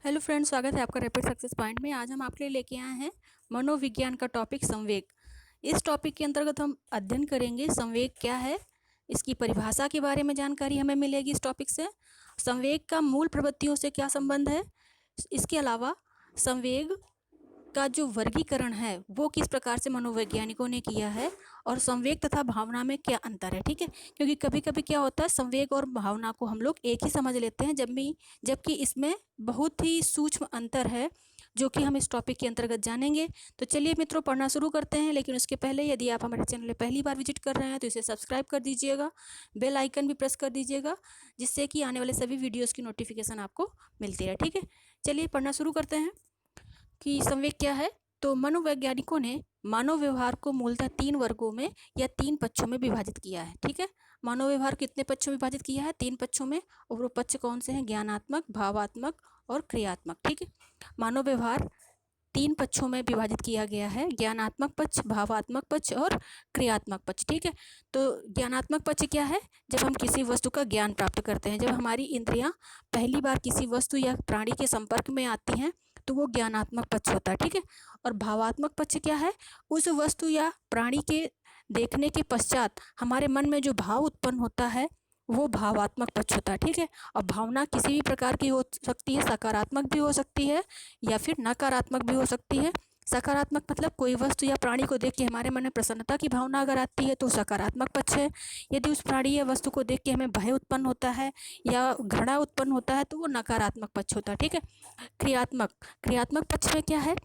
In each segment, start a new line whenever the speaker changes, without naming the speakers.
Hello friends, स्वागत है आपका रैपिड सक्सेस पॉइंट में। आज हम आपके लिए लेके आए हैं मनोविज्ञान का टॉपिक संवेग। इस टॉपिक के अंतर्गत हम अध्ययन करेंगे संवेग क्या है, इसकी परिभाषा के बारे में जानकारी हमें मिलेगी इस टॉपिक से। संवेग का मूल प्रवृत्तियों से क्या संबंध है, इसके अलावा संवेग का जो वर्गीकरण है वो किस प्रकार से मनोवैज्ञानिकों ने किया है, और संवेग तथा भावना में क्या अंतर है। ठीक है, क्योंकि कभी कभी क्या होता है, संवेग और भावना को हम लोग एक ही समझ लेते हैं, जबकि इसमें बहुत ही सूक्ष्म अंतर है जो कि हम इस टॉपिक के अंतर्गत जानेंगे। तो चलिए मित्रों, पढ़ना शुरू करते हैं। लेकिन उसके पहले यदि आप हमारे चैनल में पहली बार विजिट कर रहे हैं तो इसे सब्सक्राइब कर दीजिएगा, बेल आइकन भी प्रेस कर दीजिएगा, जिससे कि आने वाले सभी वीडियोज़ की नोटिफिकेशन आपको मिलती रहे। ठीक है, चलिए पढ़ना शुरू करते हैं कि संवेग क्या है। तो मनोवैज्ञानिकों ने मानव व्यवहार को मूलतः 3 वर्गों में या 3 पक्षों में विभाजित किया है। ठीक है, मानव व्यवहार कितने पक्षों में विभाजित किया है? 3 पक्षों में। और वो पक्ष कौन से हैं? ज्ञानात्मक, भावात्मक और क्रियात्मक। ठीक है, मानव व्यवहार 3 पक्षों में विभाजित किया गया है, ज्ञानात्मक पक्ष, भावात्मक पक्ष और क्रियात्मक पक्ष। ठीक है, तो ज्ञानात्मक पक्ष क्या है? जब हम किसी वस्तु का ज्ञान प्राप्त करते हैं, जब हमारी इंद्रियां पहली बार किसी वस्तु या प्राणी के संपर्क में आती हैं तो वो ज्ञानात्मक पक्ष होता है। ठीक है, और भावात्मक पक्ष क्या है? उस वस्तु या प्राणी के देखने के पश्चात हमारे मन में जो भाव उत्पन्न होता है वो भावात्मक पक्ष होता है। ठीक है, और भावना किसी भी प्रकार की हो सकती है, सकारात्मक भी हो सकती है या फिर नकारात्मक भी हो सकती है। सकारात्मक मतलब कोई वस्तु या प्राणी को देख के हमारे मन में प्रसन्नता की भावना अगर आती है तो सकारात्मक पक्ष है। यदि उस प्राणी या वस्तु को देख के हमें भय उत्पन्न होता है या घृणा उत्पन्न होता है तो वो नकारात्मक पक्ष होता है। ठीक है, क्रियात्मक क्रियात्मक पक्ष में क्या है?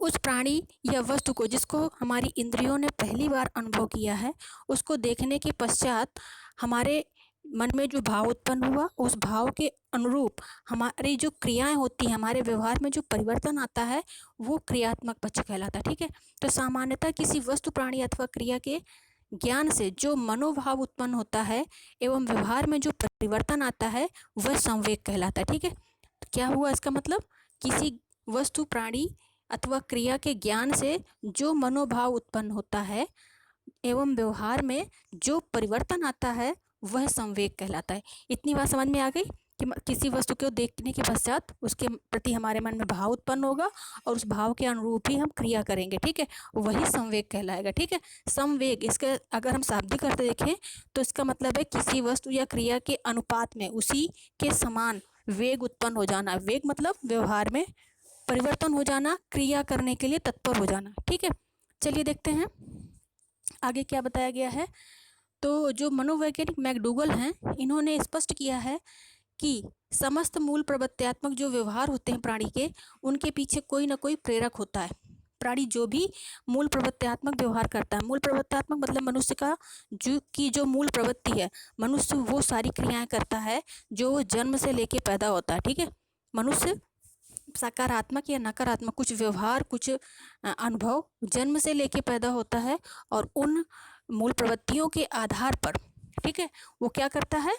उस प्राणी या वस्तु को जिसको हमारी इंद्रियों ने पहली बार अनुभव किया है, उसको देखने के पश्चात हमारे मन में जो भाव उत्पन्न हुआ, उस भाव के अनुरूप हमारी जो क्रियाएं होती हैं, हमारे व्यवहार में जो परिवर्तन आता है वो क्रियात्मक पक्ष कहलाता है। ठीक है, तो सामान्यतः किसी वस्तु, प्राणी अथवा क्रिया के ज्ञान से जो मनोभाव उत्पन्न होता है एवं व्यवहार में जो परिवर्तन आता है वह संवेग कहलाता है। ठीक है, तो क्या हुआ इसका मतलब? किसी वस्तु, प्राणी अथवा क्रिया के ज्ञान से जो मनोभाव उत्पन्न होता है एवं व्यवहार में जो परिवर्तन आता है वह संवेग कहलाता है। इतनी बात समझ में आ गई कि किसी वस्तु को देखने के पश्चात उसके प्रति हमारे मन में भाव उत्पन्न होगा और उस भाव के अनुरूप ही हम क्रिया करेंगे। ठीक है, वही संवेग कहलाएगा। ठीक है, संवेग, इसका अगर हम शाब्दिक अर्थ देखें तो इसका मतलब है किसी वस्तु या क्रिया के अनुपात में उसी के समान वेग उत्पन्न हो जाना। वेग मतलब व्यवहार में परिवर्तन हो जाना, क्रिया करने के लिए तत्पर हो जाना। ठीक है, चलिए देखते हैं आगे क्या बताया गया है। तो जो मनोवैज्ञानिक मैकडूगल हैं, इन्होंने स्पष्ट किया है कि समस्त मूल प्रवृत्त्यात्मक जो व्यवहार होते हैं प्राणी के, उनके पीछे कोई ना कोई प्रेरक होता है। प्राणी जो भी मूल प्रवृत्त्यात्मक व्यवहार करता है, मूल प्रवृत्त्यात्मक मतलब मनुष्य का जो मूल प्रवृत्ति है, मनुष्य वो सारी क्रियाएं करता है जो वो जन्म से लेके पैदा होता है। ठीक है, मनुष्य सकारात्मक या नकारात्मक कुछ व्यवहार, कुछ अनुभव जन्म से लेके पैदा होता है और उन मूल प्रवृत्तियों के आधार पर, ठीक है, वो क्या करता है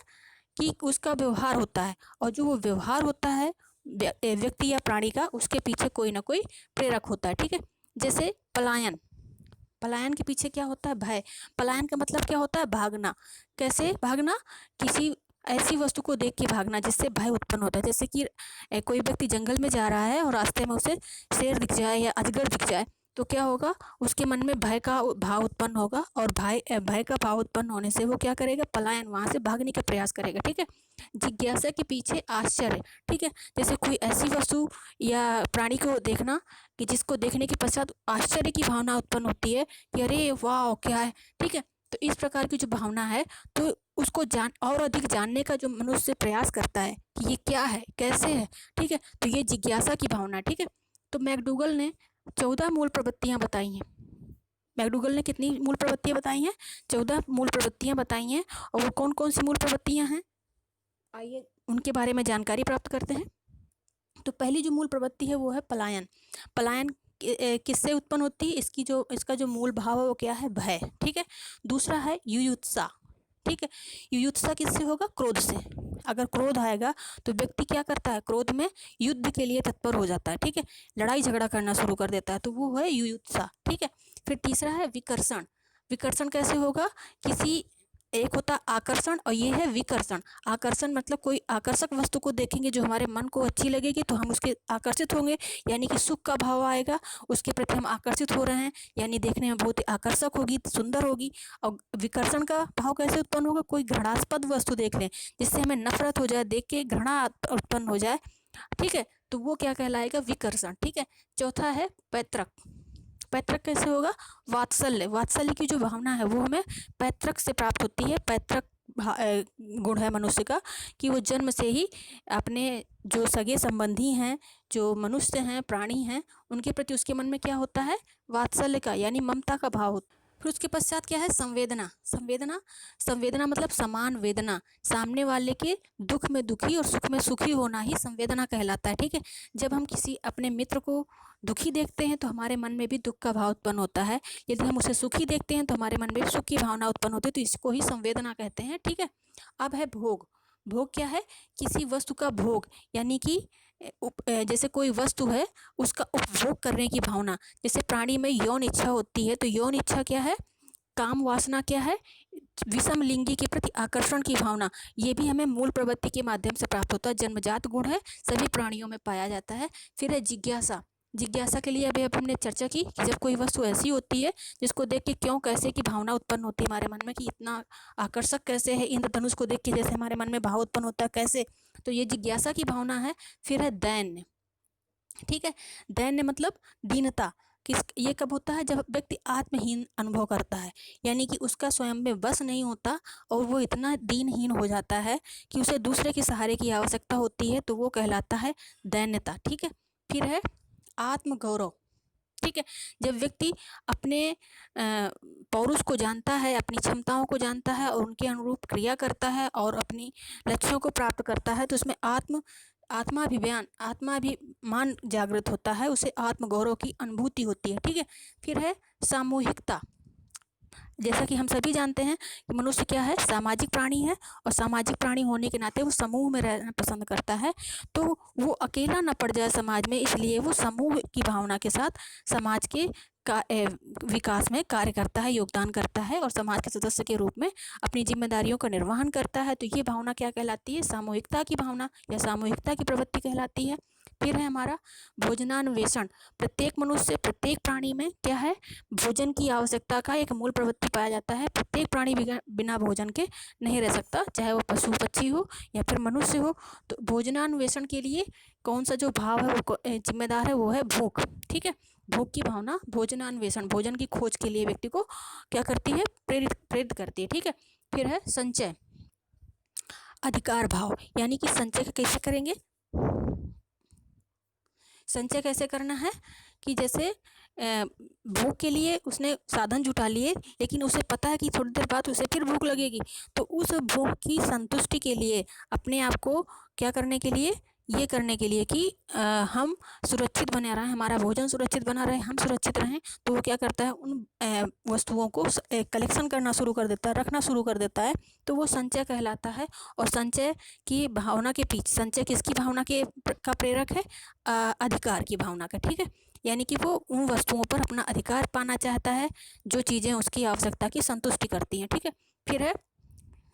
कि उसका व्यवहार होता है, और जो वो व्यवहार होता है व्यक्ति या प्राणी का, उसके पीछे कोई ना कोई प्रेरक होता है। ठीक है, जैसे पलायन, पलायन के पीछे क्या होता है? भय। पलायन का मतलब क्या होता है? भागना। कैसे भागना? किसी ऐसी वस्तु को देख के भागना जिससे भय उत्पन्न होता है। जैसे कि कोई व्यक्ति जंगल में जा रहा है और रास्ते में उसे शेर दिख जाए या अजगर दिख जाए तो क्या होगा? उसके मन में भय का भाव उत्पन्न होगा, और भय का भाव उत्पन्न होने से वो क्या करेगा? पलायन, वहाँ से भागने का प्रयास करेगा। ठीक है, जिज्ञासा के पीछे आश्चर्य। ठीक है, जैसे कोई ऐसी वस्तु या प्राणी को देखना कि जिसको देखने के पश्चात आश्चर्य की भावना उत्पन्न होती है कि अरे वाह क्या है। ठीक है, तो इस प्रकार की जो भावना है, तो उसको और अधिक जानने का जो मनुष्य प्रयास करता है कि ये क्या है, कैसे है। ठीक है, तो ये जिज्ञासा की भावना है। ठीक है, तो मैकडूगल ने 14 मूल प्रवृत्तियां बताई हैं। मैकडूगल ने कितनी मूल प्रवृत्तियां बताई हैं? 14 मूल प्रवृत्तियां बताई हैं। और वो कौन कौन सी मूल प्रवृत्तियां हैं, आइए उनके बारे में जानकारी प्राप्त करते हैं। तो पहली जो मूल प्रवृत्ति है वो है पलायन। पलायन किससे उत्पन्न होती है? इसका जो मूल भाव है वो क्या है? भय। ठीक है, दूसरा है युयुत्सा। ठीक है, युयुत्सा किससे होगा? क्रोध से। अगर क्रोध आएगा तो व्यक्ति क्या करता है? क्रोध में युद्ध के लिए तत्पर हो जाता है। ठीक है, लड़ाई झगड़ा करना शुरू कर देता है, तो वो है युयुत्सा। ठीक है, फिर तीसरा है विकर्षण। विकर्षण कैसे होगा? किसी एक होता है आकर्षण और ये है विकर्षण। आकर्षण मतलब कोई आकर्षक वस्तु को देखेंगे जो हमारे मन को अच्छी लगेगी तो हम उसके आकर्षित होंगे, यानी कि सुख का भाव आएगा, उसके प्रति हम आकर्षित हो रहे हैं, यानी देखने में बहुत ही आकर्षक होगी, सुंदर होगी। और विकर्षण का भाव कैसे उत्पन्न होगा? कोई घृणास्पद वस्तु देख लें जिससे हमें नफरत हो जाए, देख के घृणा उत्पन्न हो जाए, ठीक है, तो वो क्या कहलाएगा? विकर्षण। ठीक है। चौथा है पैतृक। पैतृक कैसे होगा? वात्सल्य। वात्सल्य की जो भावना है वो हमें पैतृक से प्राप्त होती है। पैतृक गुण है मनुष्य का कि वो जन्म से ही अपने जो सगे संबंधी हैं, जो मनुष्य हैं, प्राणी हैं, उनके प्रति उसके मन में क्या होता है? वात्सल्य का यानी ममता का भाव होता है। फिर उसके पश्चात क्या है? संवेदना। संवेदना, संवेदना मतलब समान वेदना, सामने वाले के दुख में दुखी और सुख में सुखी होना ही संवेदना कहलाता है। ठीक है। जब हम किसी अपने मित्र को दुखी देखते हैं तो हमारे मन में भी दुख का भाव उत्पन्न होता है, यदि हम उसे सुखी देखते हैं तो हमारे मन में सुख की भावना उत्पन्न होती है, तो इसको ही संवेदना कहते हैं। ठीक है। अब है भोग। भोग क्या है? किसी वस्तु का भोग, यानी कि जैसे कोई वस्तु है उसका उपभोग करने की भावना। जैसे प्राणी में यौन इच्छा होती है, तो यौन इच्छा क्या है? काम वासना क्या है? विषम लिंगी के प्रति आकर्षण की भावना। ये भी हमें मूल प्रवृत्ति के माध्यम से प्राप्त होता है, जन्मजात गुण है, सभी प्राणियों में पाया जाता है। फिर है जिज्ञासा। जिज्ञासा के लिए अभी हमने चर्चा की कि जब कोई वस्तु ऐसी होती है जिसको देख के क्यों कैसे की भावना उत्पन्न होती है हमारे मन में कि इतना आकर्षक कैसे है, इंद्रधनुष को देख के जैसे हमारे मन में भाव उत्पन्न होता है कैसे, तो ये जिज्ञासा की भावना है। फिर है दैन्य। ठीक है। दैन्य मतलब दीनता। ये कब होता है? जब व्यक्ति आत्महीन अनुभव करता है, यानी कि उसका स्वयं में बस नहीं होता और वो इतना दीनहीन हो जाता है कि उसे दूसरे के सहारे की आवश्यकता होती है, तो वो कहलाता है दैन्यता। ठीक है। फिर है आत्मगौरव। ठीक है। जब व्यक्ति अपने पौरुष को जानता है, अपनी क्षमताओं को जानता है और उनके अनुरूप क्रिया करता है और अपनी लक्ष्यों को प्राप्त करता है, तो उसमें आत्माभिमान जागृत होता है, उसे आत्मगौरव की अनुभूति होती है। ठीक है। फिर है सामूहिकता। जैसा कि हम सभी जानते हैं कि मनुष्य क्या है? सामाजिक प्राणी है, और सामाजिक प्राणी होने के नाते वो समूह में रहना पसंद करता है, तो वो अकेला न पड़ जाए समाज में, इसलिए वो समूह की भावना के साथ समाज के विकास में कार्य करता है, योगदान करता है और समाज के सदस्य के रूप में अपनी जिम्मेदारियों का निर्वहन करता है। तो ये भावना क्या कहलाती है? सामूहिकता की भावना या सामूहिकता की प्रवृत्ति कहलाती है। फिर है हमारा भोजनान्वेषण। प्रत्येक मनुष्य, प्रत्येक प्राणी में क्या है? भोजन की आवश्यकता का एक मूल प्रवृत्ति पाया जाता है। प्रत्येक प्राणी बिना भोजन के नहीं रह सकता, चाहे वो पशु पक्षी हो या फिर मनुष्य हो। तो भोजनान्वेषण के लिए कौन सा जो भाव है वो जिम्मेदार है? वो है भूख। ठीक है। भूख की भावना, भोजनान्वेषण, भोजन की खोज के लिए व्यक्ति को क्या करती है? प्रेरित करती है। ठीक है। फिर है संचय, अधिकार भाव, यानी कि संचय कैसे करेंगे? संचय कैसे करना है कि जैसे भूख के लिए उसने साधन जुटा लिए, लेकिन उसे पता है कि थोड़ी देर बाद उसे फिर भूख लगेगी, तो उस भूख की संतुष्टि के लिए अपने आप को क्या करने के लिए? ये करने के लिए कि हम सुरक्षित बने रहें, हमारा भोजन सुरक्षित बना रहे, हम सुरक्षित रहें, तो वो क्या करता है? उन वस्तुओं को कलेक्शन करना शुरू कर देता है, रखना शुरू कर देता है, तो वो संचय कहलाता है। और संचय की भावना के पीछे, संचय किसकी भावना के का प्रेरक है? अधिकार की भावना का। ठीक है। यानी कि वो उन वस्तुओं पर अपना अधिकार पाना चाहता है जो चीज़ें उसकी आवश्यकता की संतुष्टि करती हैं। ठीक है। फिर है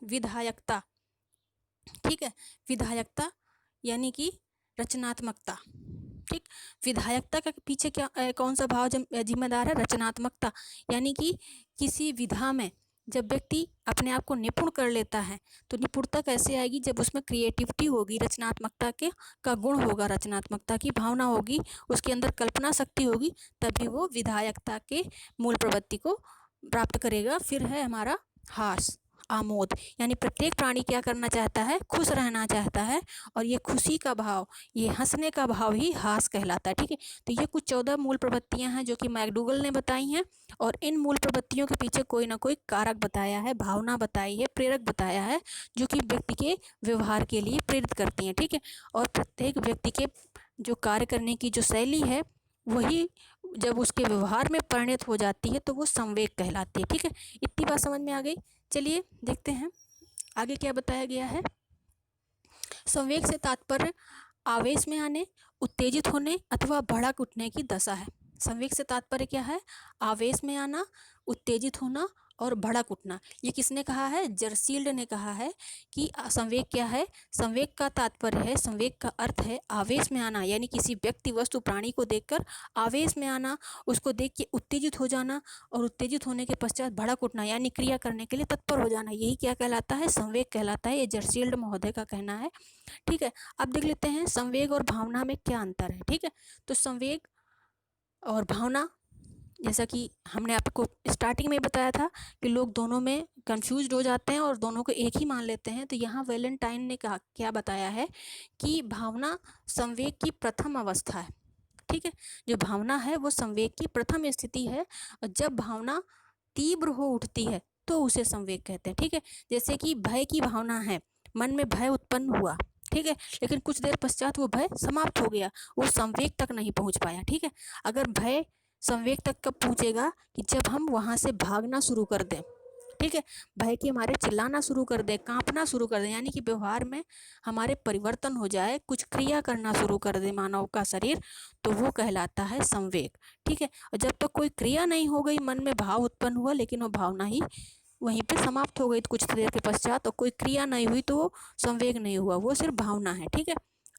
विधायकता। ठीक है। विधायकता यानी कि रचनात्मकता। ठीक। विधायकता के पीछे क्या कौन सा भाव जिम्मेदार है? रचनात्मकता। यानी कि किसी विधा में जब व्यक्ति अपने आप को निपुण कर लेता है, तो निपुणता कैसे आएगी? जब उसमें क्रिएटिविटी होगी, रचनात्मकता के का गुण होगा, रचनात्मकता की भावना होगी, उसके अंदर कल्पना शक्ति होगी, तभी वो विधायकता के मूल प्रवृत्ति को प्राप्त करेगा। फिर है हमारा हास, आमोद, यानी प्रत्येक प्राणी क्या करना चाहता है? खुश रहना चाहता है, और ये खुशी का भाव, ये हंसने का भाव ही हास कहलाता है। ठीक है। तो ये कुछ 14 मूल प्रवृत्तियां हैं जो कि मैकडूगल ने बताई हैं, और इन मूल प्रवृत्तियों के पीछे कोई ना कोई कारक बताया है, भावना बताई है, प्रेरक बताया है, जो कि व्यक्ति के व्यवहार के लिए प्रेरित करती हैं। ठीक है। और प्रत्येक व्यक्ति के जो कार्य करने की जो शैली है, वही जब उसके व्यवहार में परिणत हो जाती है तो वो संवेग कहलाती है। ठीक है। इतनी बात समझ में आ गई। चलिए देखते हैं आगे क्या बताया गया है। संवेग से तात्पर्य आवेश में आने, उत्तेजित होने अथवा भड़क उठने की दशा है। संवेग से तात्पर्य क्या है? आवेश में आना, उत्तेजित होना और भड़क उठना। ये किसने कहा है? जर्सील्ड ने कहा है कि संवेग क्या है? संवेग का तात्पर्य है, संवेग का अर्थ है आवेश में आना, यानी किसी व्यक्ति, वस्तु, प्राणी को देखकर आवेश में आना, उसको देख के उत्तेजित हो जाना और उत्तेजित होने के पश्चात भड़क उठना, यानी क्रिया करने के लिए तत्पर हो जाना। यही क्या कहलाता है? संवेग कहलाता है। ये जर्सील्ड महोदय का कहना है। ठीक है, अब देख लेते हैं संवेग और भावना में क्या अंतर है। ठीक है, तो संवेग और भावना, जैसा कि हमने आपको स्टार्टिंग में बताया था कि लोग दोनों में कंफ्यूज हो जाते हैं और दोनों को एक ही मान लेते हैं। तो यहाँ वैलेंटाइन ने कहा, क्या बताया है कि भावना संवेग की प्रथम अवस्था है। ठीक है, जो भावना है वो संवेग की प्रथम स्थिति है, और जब भावना तीव्र हो उठती है तो उसे संवेग कहते हैं। ठीक है, जैसे कि भय की भावना है, मन में भय उत्पन्न हुआ, ठीक है, लेकिन कुछ देर पश्चात वो भय समाप्त हो गया, वो संवेग तक नहीं पहुंच पाया। ठीक है, अगर भय संवेग तक कब पहुंचेगा? कि जब हम वहां से भागना शुरू कर दें। ठीक है, भय के मारे चिल्लाना शुरू कर दें, कांपना शुरू कर दें, यानी कि व्यवहार में हमारे परिवर्तन हो जाए, कुछ क्रिया करना शुरू कर दे मानव का शरीर, तो वो कहलाता है संवेग। ठीक है, और जब तक कोई क्रिया नहीं हो गई, मन में भाव उत्पन्न हुआ लेकिन वो भावना ही वहीं पे समाप्त हो गई कुछ देर के पश्चात, और कोई क्रिया नहीं हुई, तो वो संवेग नहीं हुआ, वो सिर्फ भावना है। ठीक है,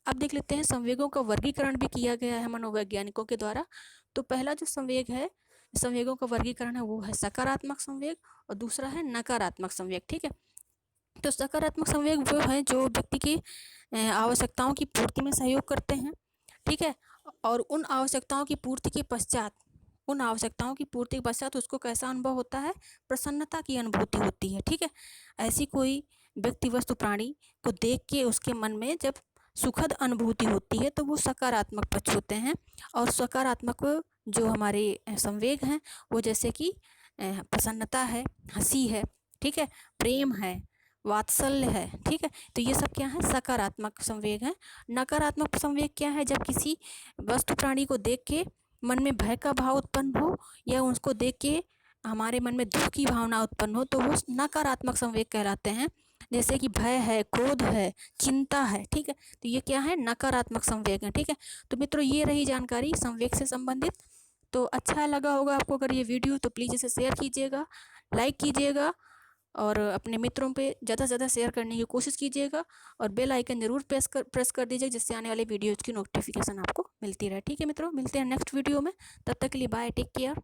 अब देख लेते हैं संवेगों का वर्गीकरण भी किया गया है मनोवैज्ञानिकों के द्वारा। तो पहला जो संवेग है, संवेगों का वर्गीकरण है, वो है सकारात्मक संवेग, और दूसरा है नकारात्मक संवेग। ठीक है, तो सकारात्मक संवेग वो है जो व्यक्ति की आवश्यकताओं की पूर्ति में सहयोग करते हैं। ठीक है, और उन आवश्यकताओं की पूर्ति के पश्चात उसको कैसा अनुभव होता है? प्रसन्नता की अनुभूति होती है। ठीक है, ऐसी कोई व्यक्ति, वस्तु, प्राणी को देख के उसके मन में जब सुखद अनुभूति होती है तो वो सकारात्मक पक्ष होते हैं। और सकारात्मक जो हमारे संवेग हैं वो जैसे कि प्रसन्नता है, हंसी है, ठीक है, प्रेम है, वात्सल्य है। ठीक है, तो ये सब क्या है? सकारात्मक संवेग है। नकारात्मक संवेग क्या है? जब किसी वस्तु, प्राणी को देख के मन में भय का भाव उत्पन्न हो, या उसको देख के हमारे मन में दुख की भावना उत्पन्न हो, तो वो नकारात्मक संवेग कहलाते हैं। जैसे कि भय है, क्रोध है, चिंता है। ठीक है, तो ये क्या है? नकारात्मक संवेग है। ठीक है, तो मित्रों ये रही जानकारी संवेग से संबंधित। तो अच्छा लगा होगा आपको अगर ये वीडियो, तो प्लीज़ इसे शेयर कीजिएगा, लाइक कीजिएगा, और अपने मित्रों पे ज़्यादा से ज़्यादा शेयर करने की कोशिश कीजिएगा, और बेल आइकन ज़रूर प्रेस कर दीजिए, जिससे आने वाले वीडियोज़ की नोटिफिकेशन आपको मिलती रहे। ठीक है मित्रों, मिलते हैं नेक्स्ट वीडियो में, तब तक के लिए बाय, टेक केयर।